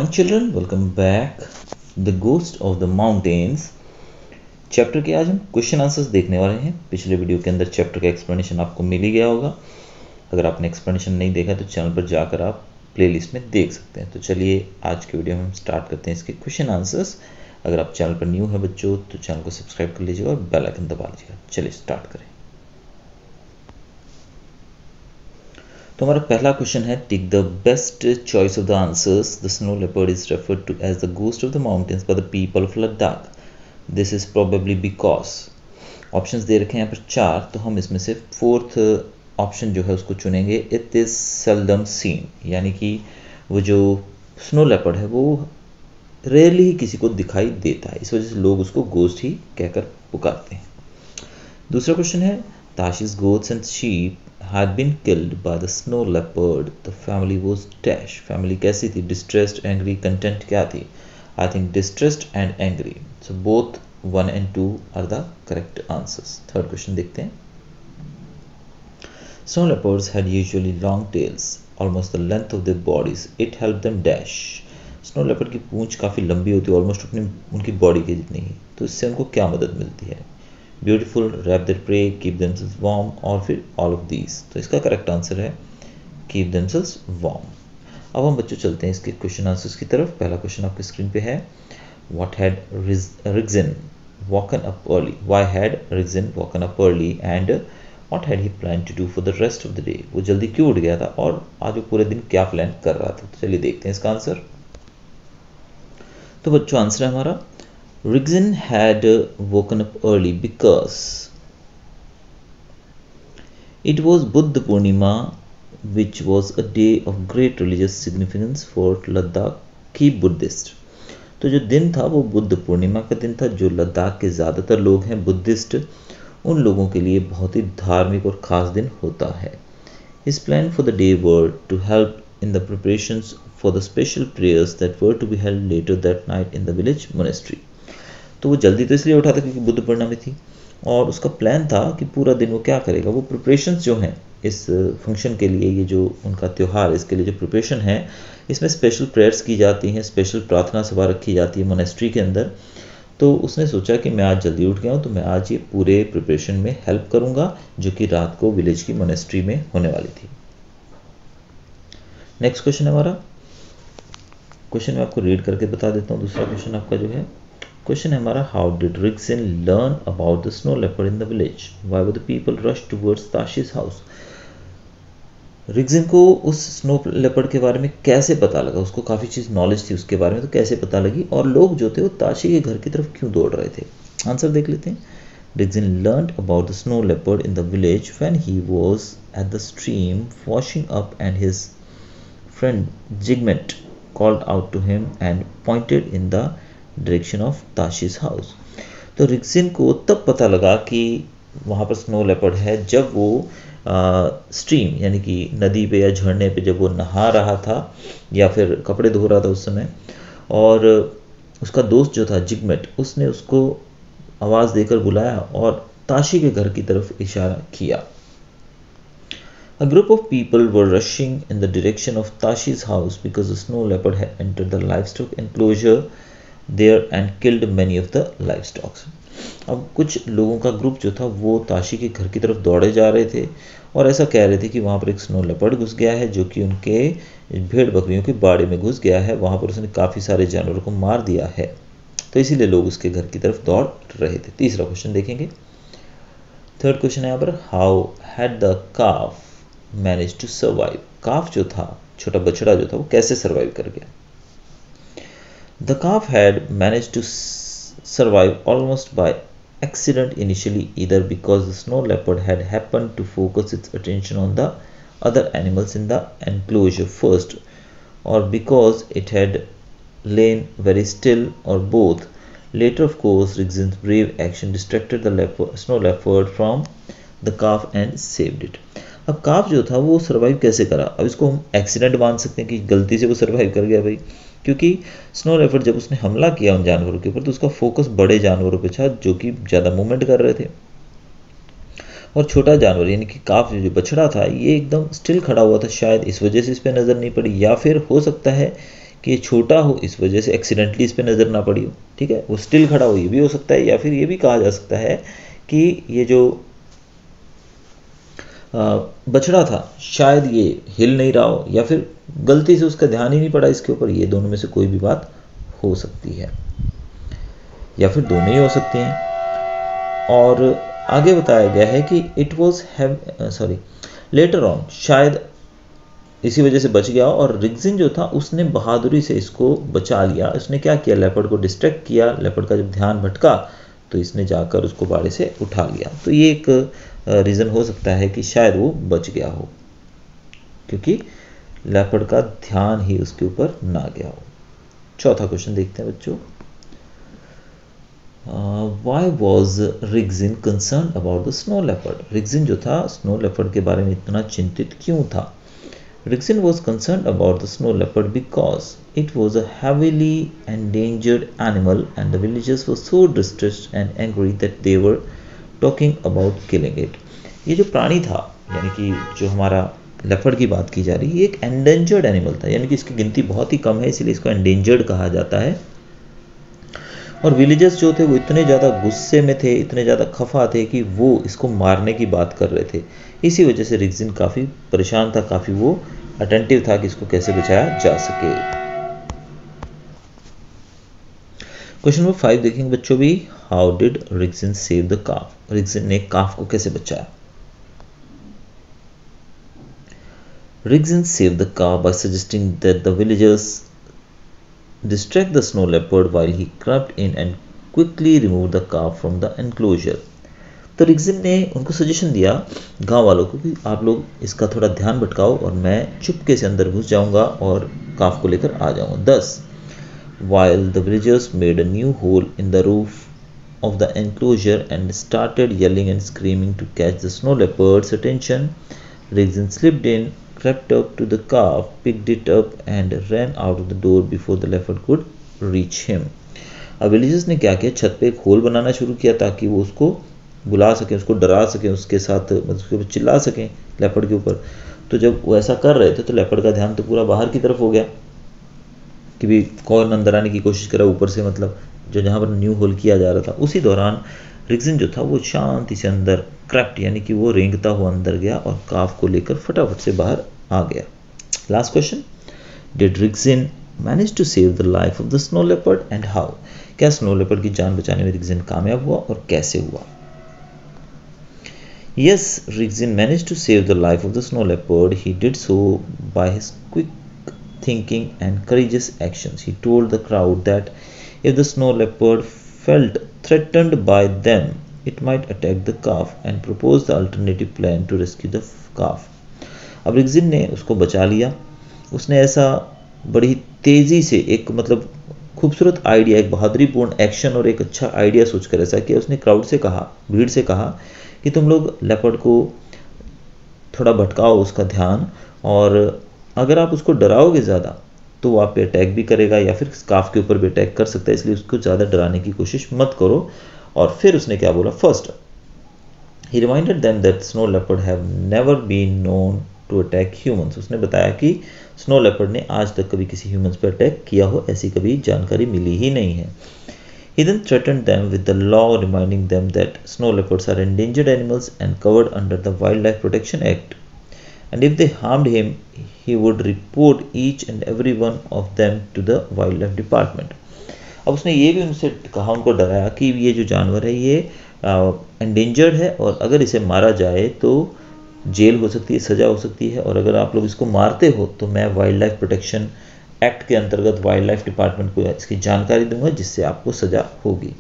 Morning children, welcome back. The ghost of the mountains chapter के आज हम question answers देखने वाले हैं। पिछले वीडियो के अंदर चैप्टर का एक्सप्लेनेशन आपको मिल ही गया होगा। अगर आपने एक्सप्लेनेशन नहीं देखा तो चैनल पर जाकर आप प्लेलिस्ट में देख सकते हैं। तो चलिए आज के वीडियो में हम स्टार्ट करते हैं इसके क्वेश्चन आंसर्स। अगर आप चैनल पर न्यू है बच्चों तो चैनल को सब्सक्राइब कर लीजिएगा और बेल आइकन दबा लीजिएगा। चलिए स्टार्ट करें। तो हमारा पहला क्वेश्चन है, tick the best choice of the answers. The snow leopard is referred to as the ghost of the mountains by the people of Ladakh. This is probably because. Options दे रखे हैं यहाँ पर 4, तो हम इसमें से फोर्थ ऑप्शन जो है उसको चुनेंगे। इट इज सेल्डम सीन, यानी कि वो जो स्नो लेपर्ड है वो रेयरली ही किसी को दिखाई देता है, इस वजह से लोग उसको गोस्ट ही कहकर पुकारते हैं। दूसरा क्वेश्चन है, ताशी's goats and sheep had been killed by the snow leopard. The family was dash. family कैसी थी? distressed, angry, content क्या थी? I think distressed and angry. So both 1 and 2 are the correct answers. Third question देखते हैं। Snow leopards had usually long tails, almost the length of their bodies. It helped them dash. Snow leopard की पूंछ काफ़ी लंबी होती है, almost अपनी उनकी body के जितनी ही। तो इससे उनको क्या मदद मिलती है? Beautiful, wrap their prey, keep themselves warm, और फिर ऑल ऑफ दीज। तो इसका करेक्ट आंसर है कीप देमसेल्स वार्म। अब हम बच्चों चलते हैं इसके क्वेश्चन आंसर्स की तरफ। पहला क्वेश्चन आपकी स्क्रीन पे है, what had Rigzin woken up early? Why had Rigzin woken up early and what had he plan to do for the rest of the day? वो जल्दी क्यों उठ गया था और आज वो पूरे दिन क्या प्लान कर रहा था? तो चलिए देखते हैं इसका आंसर। तो बच्चों आंसर है हमारा, Rigzin had woken up early because it was Buddha Purnima, which was a day of great religious significance for Ladakhi Buddhist. तो जो दिन था वो बुद्ध पूर्णिमा का दिन था, जो लद्दाख के ज़्यादातर लोग हैं बुद्धिस्ट, उन लोगों के लिए बहुत ही धार्मिक और ख़ास दिन होता है। His plan for the day were to help in the preparations for the special prayers that were to be held later that night in the village monastery. तो वो जल्दी तो इसलिए उठा था क्योंकि बुद्ध पूर्णिमा थी, और उसका प्लान था कि पूरा दिन वो क्या करेगा, वो प्रिपरेशंस जो हैं इस फंक्शन के लिए, ये जो उनका त्यौहार, इसके लिए जो प्रिपरेशन है, इसमें स्पेशल प्रेयर्स की जाती हैं, स्पेशल प्रार्थना सभा रखी जाती है मोनेस्ट्री के अंदर। तो उसने सोचा कि मैं आज जल्दी उठ गया हूँ तो मैं आज ये पूरे प्रिपरेशन में हेल्प करूँगा, जो कि रात को विलेज की मोनेस्ट्री में होने वाली थी। नेक्स्ट क्वेश्चन है हमारा, क्वेश्चन मैं आपको रीड करके बता देता हूँ। दूसरा क्वेश्चन आपका जो है, क्वेश्चन है हमारा, how did Rigzin learn about the snow leopard in the village? Why were the people rush towards Tashi's house? Rigzin को उस स्नो लेपर्ड के बारे में कैसे पता लगा? उसको काफ़ी चीज़ नॉलेज थी उसके बारे में, तो कैसे पता लगी? और लोग जो थे वो ताशी के घर की तरफ क्यों दौड़ रहे थे? आंसर देख लेते हैं। Rigzin learned about the snow leopard in the village when he was at the stream washing up and his friend Jigmet called out to him and pointed in the direction of Tashi's house. तो रिग्जिन को तब पता लगा कि वहाँ पर स्नो लेपर्ड है जब वो स्ट्रीम यानी कि नदी पे या झरने पे जब वो नहा रहा था या फिर कपड़े धो रहा था उस समय, और उसका दोस्त जो था जिगमेट, उसने उसको आवाज़ देकर बुलाया और ताशी के घर की तरफ इशारा किया। A group of people were rushing in the direction of Tashi's house because the snow leopard had entered the livestock enclosure there and killed many of the livestock. अब कुछ लोगों का ग्रुप जो था वो ताशी के घर की तरफ दौड़े जा रहे थे और ऐसा कह रहे थे कि वहाँ पर एक स्नो लेपर्ड घुस गया है जो कि उनके भेड़ बकरियों के बाड़े में घुस गया है, वहाँ पर उसने काफ़ी सारे जानवरों को मार दिया है, तो इसीलिए लोग उसके घर की तरफ दौड़ रहे थे। तीसरा क्वेश्चन देखेंगे। थर्ड क्वेश्चन है यहाँ पर, how had the calf manage to survive? Calf जो था, छोटा बछड़ा जो था, वो कैसे सर्वाइव कर गया? The calf had managed to survive almost by accident initially, either because the snow leopard had happened to focus its attention on the other animals in the enclosure first, or because it had lain very still, or both. Later, of course, Rigzin's brave action distracted the snow leopard from the calf and saved it. अब काफ जो था वो survive कैसे करा? अब इसको हम accident मान सकते हैं कि गलती से वो सर्वाइव कर गया भाई, क्योंकि स्नो लेपर्ड जब उसने हमला किया उन जानवरों के ऊपर तो उसका फोकस बड़े जानवरों पे था जो कि ज़्यादा मूवमेंट कर रहे थे, और छोटा जानवर यानी कि काफ जो बछड़ा था ये एकदम स्टिल खड़ा हुआ था, शायद इस वजह से इस पर नज़र नहीं पड़ी, या फिर हो सकता है कि ये छोटा हो, इस वजह से एक्सीडेंटली इस पे नज़र ना पड़ी हो, ठीक है, वो स्टिल खड़ा हो, ये भी हो सकता है। या फिर ये भी कहा जा सकता है कि ये जो बछड़ा था शायद ये हिल नहीं रहा हो, या फिर गलती से उसका ध्यान ही नहीं पड़ा इसके ऊपर। ये दोनों में से कोई भी बात हो सकती है, या फिर दोनों ही हो सकते हैं। और आगे बताया गया है कि इट वॉज लेटर ऑन, शायद इसी वजह से बच गया। और रिग्जिन जो था उसने बहादुरी से इसको बचा लिया। उसने क्या किया, लेपर्ड को डिस्ट्रैक्ट किया। लेपर्ड का जब ध्यान भटका तो इसने जाकर उसको बाड़े से उठा लिया। तो ये एक रीज़न हो सकता है कि शायद वो बच गया हो, क्योंकि लेपर्ड का ध्यान ही उसके ऊपर ना गया हो। चौथा क्वेश्चन देखते हैं बच्चों। Why was Rigzin concern about the snow leopard? Rigzin जो था स्नो लेपर्ड के बारे में इतना चिंतित क्यों था? Rixin was concerned about the snow leopard because it was a heavily endangered animal and the villagers were so distressed and angry that they were talking about killing it. ये जो प्राणी था, यानी कि जो हमारा लेपर्ड की बात की जा रही है, ये एक एंडेंजर्ड एनिमल था, यानी कि इसकी गिनती बहुत ही कम है, इसलिए इसको एंडेंजर्ड कहा जाता है। और विलेजर्स जो थे वो इतने ज़्यादा गुस्से में थे, इतने ज़्यादा खफा थे कि वो इसको मारने की बात कर रहे थे। इसी वजह से रिग्जिन काफ़ी परेशान था, काफ़ी वो अटेंटिव था कि इसको कैसे बचाया जा सके। क्वेश्चन नंबर 5 देखेंगे बच्चों भी। How did Rigzin save the calf? Rigzin ने काफ को कैसे बचाया? Rigzin save the calf by suggesting that the villagers distract the snow leopard while he crept in and quickly removed the calf from the enclosure. तो रिग्जिन ने उनको सजेशन दिया गांव वालों को कि आप लोग इसका थोड़ा ध्यान भटकाओ और मैं चुपके से अंदर घुस जाऊंगा और काफ को लेकर आ जाऊंगा। 10 while the villagers made a new hole in the roof of the enclosure and started yelling and screaming to catch the snow leopard's attention, Riggin slipped in, crept up to the calf, picked it up and ran out of the door before the leopard could reach him. अब villagers ने क्या किया, छत पे एक whole बनाना शुरू किया ताकि वो उसको बुला सकें, उसको डरा सकें, उसके साथ उसके ऊपर चिल्ला सकें लेपर्ड के ऊपर। तो जब वो ऐसा कर रहे थे तो लेपर्ड का ध्यान तो पूरा बाहर की तरफ हो गया कि भी कौन अंदर आने की कोशिश कर रहा है ऊपर से, मतलब जो जहाँ पर न्यू होल किया जा रहा था। उसी दौरान रिग्जिन जो था वो शांति से अंदर क्रैप्ट, यानी कि वो रेंगता हुआ अंदर गया और काफ को लेकर फटाफट से बाहर आ गया। Last question, did Rigzin manage to save the life of the snow leopard and how? क्या स्नो लेपर्ड की जान बचाने में रिग्जिन कामयाब हुआ और कैसे हुआ? Yes, Riggin managed to save the life of the snow leopard. He did so by his quick thinking and courageous actions. He told the crowd that if the snow leopard felt threatened by them, it might attack the calf and proposed the alternative plan to rescue the calf. अब रिग्जिन ने उसको बचा लिया। उसने ऐसा बड़ी तेज़ी से एक मतलब खूबसूरत आइडिया, एक बहादुरीपूर्ण एक्शन और एक अच्छा आइडिया सोचकर ऐसा किया। उसने क्राउड से कहा, भीड़ से कहा कि तुम लोग लेपर्ड को थोड़ा भटकाओ उसका ध्यान, और अगर आप उसको डराओगे ज़्यादा तो वो आप पे अटैक भी करेगा या फिर काफ के ऊपर भी अटैक कर सकता है, इसलिए उसको ज़्यादा डराने की कोशिश मत करो। और फिर उसने क्या बोला, फर्स्ट ही reminded them that snow leopard have never been known to attack humans. उसने बताया कि स्नो लेपर्ड ने आज तक कभी किसी ह्यूमंस पर अटैक किया हो ऐसी कभी जानकारी मिली ही नहीं है। He then threatened them with the law, reminding them that snow leopards are endangered animals and covered under the Wildlife Protection Act. And if they harmed him, he would report each and every one of them to the Wildlife Department. अब उसने ये भी उनसे कहा, उनको डराया कि ये जो जानवर है ये endangered है और अगर इसे मारा जाए तो जेल हो सकती है, सज़ा हो सकती है, और अगर आप लोग इसको मारते हो तो मैं वाइल्ड लाइफ प्रोटेक्शन एक्ट के अंतर्गत वाइल्ड लाइफ डिपार्टमेंट को इसकी जानकारी दूंगा जिससे आपको सजा होगी।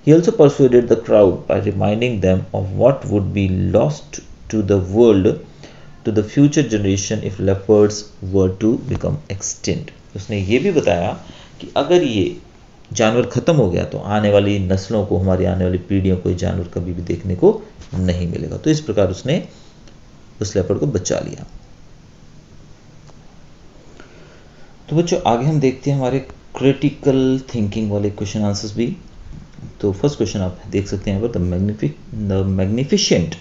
He also persuaded the crowd by reminding them of what would be lost to the world, to the future generation if leopards were to become extinct. उसने ये भी बताया कि अगर ये जानवर खत्म हो गया तो आने वाली नस्लों को, हमारी आने वाली पीढ़ियों को ये जानवर कभी भी देखने को नहीं मिलेगा। तो इस प्रकार उसने उस लेपर्ड को बचा लिया। तो बच्चों आगे हम देखते हैं हमारे क्रिटिकल थिंकिंग वाले क्वेश्चन आंसर्स भी। तो फर्स्ट क्वेश्चन आप देख सकते हैं यहाँ पर, the magnificent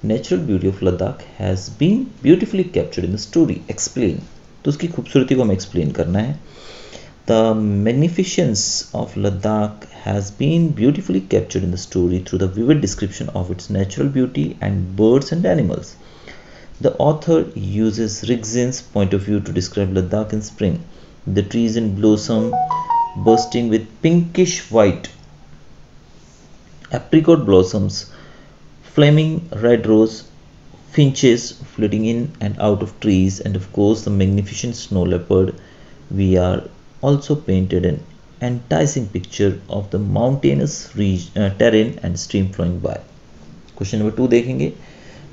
natural beauty of Ladakh has been beautifully captured in the story, explain. तो उसकी खूबसूरती को हमें एक्सप्लेन करना है। The magnificence of Ladakh has been beautifully captured in the story through the vivid description of its natural beauty and birds and animals. The author uses Rigzin's point of view to describe Ladakh in spring, the trees in blossom bursting with pinkish white apricot blossoms, flaming red rose, finches flitting in and out of trees, and of course the magnificent snow leopard. We are also painted an enticing picture of the mountainous terrain and stream flowing by. Question number 2 देखेंगे.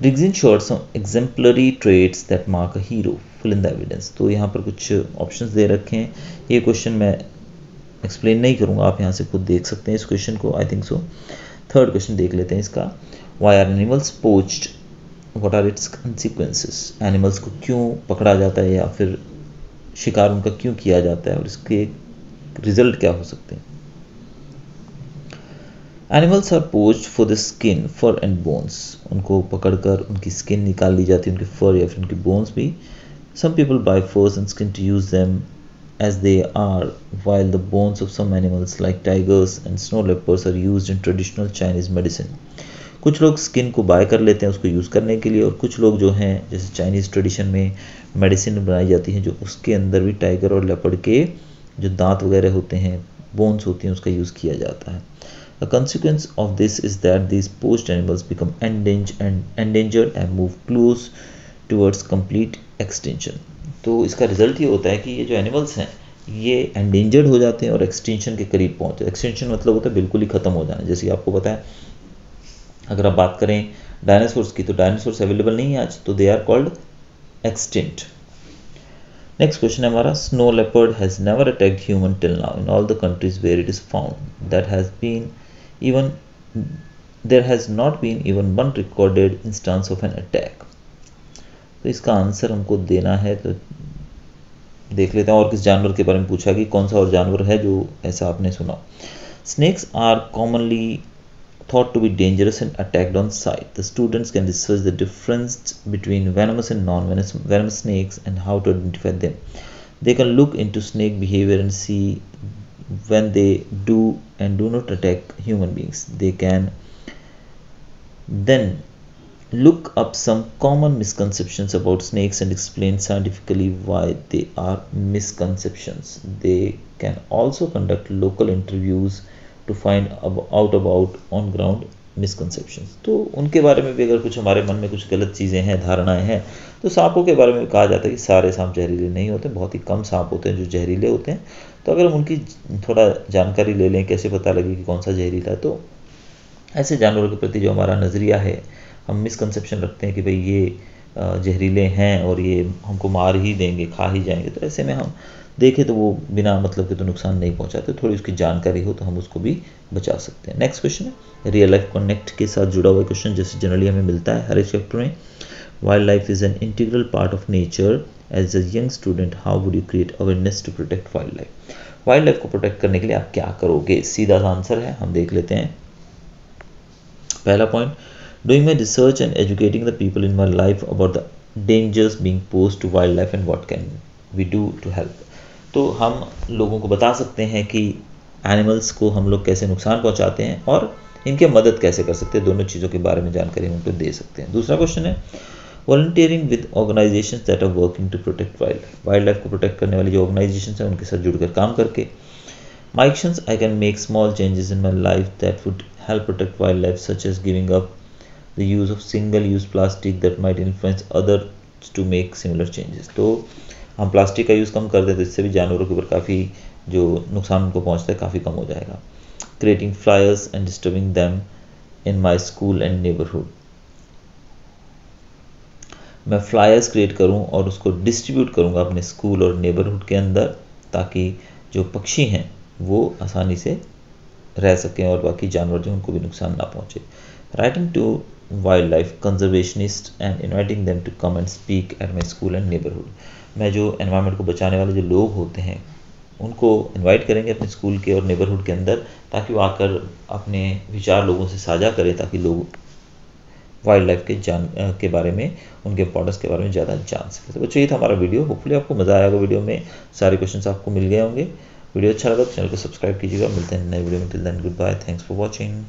Rigzin showed some exemplary traits that mark a hero. Fill in the evidence. तो यहाँ पर कुछ options दे रखे हैं. ये question मैं एक्सप्लेन नहीं करूँगा, आप यहाँ से खुद देख सकते हैं इस क्वेश्चन को. I think so. Third question देख लेते हैं इसका. Why are animals poached? What are its consequences? Animals को क्यों पकड़ा जाता है या फिर शिकार उनका क्यों किया जाता है और इसके रिजल्ट क्या हो सकते हैं. Animals are poached for the skin, fur and bones. उनको पकड़कर उनकी स्किन निकाल ली जाती है, उनके फर या फिर उनकी बोन्स भी. Some people buy furs and skin to use them as they are, while the bones of some animals like tigers and snow leopards are used in traditional Chinese medicine. कुछ लोग स्किन को bye कर लेते हैं उसको use करने के लिए, और कुछ लोग जो हैं जैसे चाइनीज़ ट्रेडिशन में मेडिसिन बनाई जाती है जो उसके अंदर भी टाइगर और लेपर्ड के जो दांत वगैरह होते हैं, बोन्स होती हैं, उसका यूज़ किया जाता है. The consequence of this is that these poached animals become endangered and move close towards complete extinction. तो इसका रिजल्ट ये होता है कि ये जो एनिमल्स हैं ये एंडेंजर्ड हो जाते हैं और एक्सटिंक्शन के करीब पहुँचते हैं. एक्सटिंक्शन मतलब होता है बिल्कुल ही ख़त्म हो जाना. जैसे कि आपको पता है अगर आप बात करें डायनासोर्स की, तो डायनासोर्स अवेलेबल नहीं है आज, तो they are called extinct. Next question है हमारा. Snow leopard has never attacked human till now in all the countries where it is found. There has not been even one recorded instance of an attack. तो इसका answer हमको देना है, तो देख लेते हैं और किस जानवर के बारे में पूछा कि कौन सा और जानवर है जो ऐसा आपने सुना. Snakes are commonly thought to be dangerous and attacked on sight. The students can discuss the difference between venomous and non-venomous snakes and how to identify them. They can look into snake behavior and see when they do and do not attack human beings. They can then look up some common misconceptions about snakes and explain scientifically why they are misconceptions. They can also conduct local interviews to find out about on ground misconceptions. तो उनके बारे में भी अगर कुछ हमारे मन में कुछ गलत चीज़ें हैं, धारणाएं हैं, तो सांपों के बारे में कहा जाता है कि सारे सांप जहरीले नहीं होते, बहुत ही कम सांप होते हैं जो जहरीले होते हैं. तो अगर हम उनकी थोड़ा जानकारी ले लें, कैसे पता लगे कि कौन सा जहरीला है, तो ऐसे जानवरों के प्रति जो हमारा नज़रिया है, हम मिसकंसेप्शन रखते हैं कि भाई ये जहरीले हैं और ये हमको मार ही देंगे, खा ही जाएंगे. तो ऐसे में हम देखें तो वो बिना मतलब के तो नुकसान नहीं पहुंचाते, थोड़ी उसकी जानकारी हो तो हम उसको भी बचा सकते हैं. नेक्स्ट क्वेश्चन है रियल लाइफ कनेक्ट के साथ जुड़ा हुआ क्वेश्चन, जैसे जनरली हमें मिलता है हर एक चैप्टर में. Wild life is an integral part of nature. As a young student how would you create awareness to protect wild life. Wild life को प्रोटेक्ट करने के लिए आप क्या करोगे? सीधा सा आंसर है, हम देख लेते हैं. पहला point, doing my research and educating the people in my life about the dangers being posed to wild life and what can we do to help. तो हम लोगों को बता सकते हैं कि एनिमल्स को हम लोग कैसे नुकसान पहुंचाते हैं और इनके मदद कैसे कर सकते हैं, दोनों चीज़ों के बारे में जानकारी हम उनको दे सकते हैं. दूसरा क्वेश्चन है volunteering with organisations that are working to protect wild life. Wild life को प्रोटेक्ट करने वाली जो ऑर्गेनाइजेशंस हैं उनके साथ जुड़कर काम करके. My actions, I can make small changes in my life that would help protect wild life, such as giving up the use of single use plastic that might influence others to make similar changes. तो हम plastic का use कम कर दें तो इससे भी जानवरों के ऊपर काफ़ी जो नुकसान उनको पहुंचता है काफ़ी कम हो जाएगा. Creating flyers and distributing them in my school and neighbourhood. मैं फ्लायर्स क्रिएट करूं और उसको डिस्ट्रीब्यूट करूंगा अपने स्कूल और नेबरहुड के अंदर, ताकि जो पक्षी हैं वो आसानी से रह सकें और बाकी जानवर जो उनको भी नुकसान ना पहुंचे. Writing to wild life conservationist and inviting them to come and speak at my school and neighbourhood. मैं जो एनवायरनमेंट को बचाने वाले जो लोग होते हैं उनको इनवाइट करेंगे अपने स्कूल के और नेबरहुड के अंदर, ताकि वो आकर अपने विचार लोगों से साझा करें, ताकि लोग वाइल्ड लाइफ के बारे में, उनके इंपॉर्टेंस के बारे में ज़्यादा जान सकें. तो बच्चों ये था हमारा वीडियो. होपफुली आपको मज़ा आएगा. वीडियो में सारे क्वेश्चंस आपको मिल गए होंगे वीडियो अच्छा लगा तो चैनल को सब्सक्राइब कीजिएगा। मिलते हैं नए वीडियो में। Till then good bye, thanks for watching.